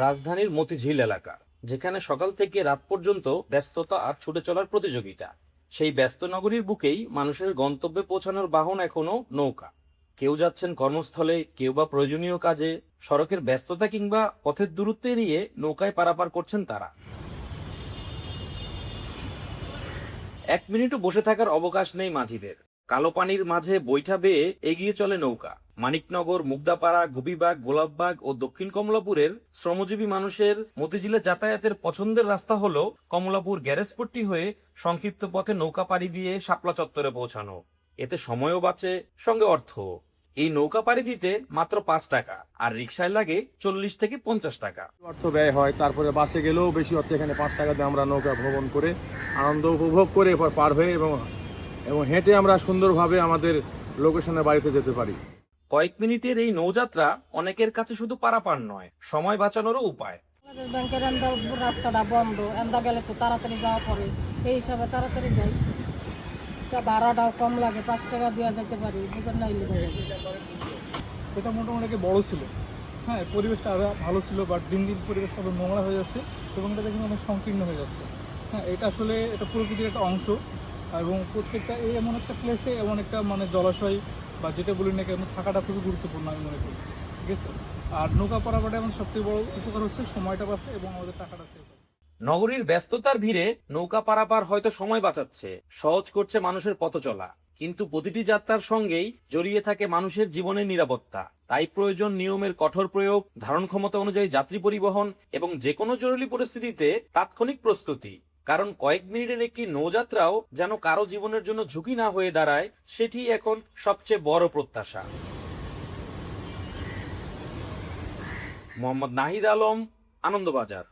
রাজধানীর মতিঝিল এলাকা, যেখানে সকাল থেকে রাত পর্যন্ত ব্যস্ততা আর ছুটে চলার প্রতিযোগিতা। সেই ব্যস্ত নগরীর বুকেই মানুষের গন্তব্যে পৌঁছানোর বাহন এখনো নৌকা। কেউ যাচ্ছেন কর্মস্থলে, কেউ বা প্রয়োজনীয় কাজে। সড়কের ব্যস্ততা কিংবা পথের দূরত্ব এড়িয়ে নৌকায় পারাপার করছেন তারা। এক মিনিটও বসে থাকার অবকাশ নেই মাঝিদের। কালো পানির মাঝে বৈঠা বেয়ে এগিয়ে চলে নৌকা। মানিকনগর, মুগদাপাড়া, গুপিবাগ, গোলাপবাগ ও দক্ষিণ কমলাপুরের শ্রমজীবী মানুষের মতিঝিলে যাতায়াতের পছন্দের রাস্তা হলো কমলাপুর গ্যারেজপট্টি হয়ে সংক্ষিপ্ত পথে নৌকা পাড়ি দিয়ে শাপলা চত্বরে পৌঁছানো। এতে সময়ও বাঁচে, সঙ্গে অর্থ। এই নৌকা পাড়ি দিতে মাত্র 5 টাকা, আর রিকশায় লাগে 40 থেকে 50 টাকা। অর্থ ব্যয় হয়, তারপরে বাসে গেলেও বেশি অর্থ। এখানে 5 টাকা দিয়ে আমরা নৌকা ভ্রমণ করে আনন্দ উপভোগ করে পার হয়ে এবং হেঁটে আমরা সুন্দরভাবে আমাদের লোকেশনে বাড়িতে যেতে পারি। কয়েক মিনিটের এই নৌযাত্রা অনেকের কাছে শুধু পারাপার নয়, সময় বাঁচানোরও উপায়। আমাদের ব্যাংকের এন্দা রাস্তাটা বন্ধ, এন্দা গেলে একটু তাড়াতাড়ি যাওয়া পড়ে, এই হিসাবে তাড়াতাড়ি যাই। ভাড়াটাও কম লাগে, 5 টাকা দিয়ে যেতে পারি, বুঝেন না? এটা মোটামুটি বড় ছিল, হ্যাঁ, পরিবেশটা আরও ভালো ছিল, বাট দিন দিন পরিবেশটা আরও নোংরা হয়ে যাচ্ছে এবং এটা দেখুন অনেক সংকীর্ণ হয়ে যাচ্ছে। হ্যাঁ, এটা আসলে এটা প্রকৃতির একটা অংশ এবং প্রত্যেকটা এই এমন একটা প্লেসে এমন একটা মানে জলাশয় বা যেটা বলি না কেন, থাকাটা খুবই গুরুত্বপূর্ণ আমি মনে করি, ঠিক আছে। আর নৌকা পারাপারটা এমন সবথেকে বড় উপকার হচ্ছে সময়টা বাঁচে এবং আমাদের টাকাটা সেভ হয়। নগরীর ব্যস্ততার ভিড়ে নৌকা পারাপার হয়তো সময় বাঁচাচ্ছে, সহজ করছে মানুষের পথ চলা, কিন্তু প্রতিটি যাত্রার সঙ্গেই জড়িয়ে থাকে মানুষের জীবনের নিরাপত্তা। তাই প্রয়োজন নিয়মের কঠোর প্রয়োগ, ধারণ ক্ষমতা অনুযায়ী যাত্রী পরিবহন এবং যে কোনো জরুরি পরিস্থিতিতে তাৎক্ষণিক প্রস্তুতি। কারণ কয়েক মিনিটের একটি নৌযাত্রাও যেন কারো জীবনের জন্য ঝুঁকি না হয়ে দাঁড়ায়, সেটি এখন সবচেয়ে বড় প্রত্যাশা। মোহাম্মদ নাহিদ আলম, আনন্দবাজার।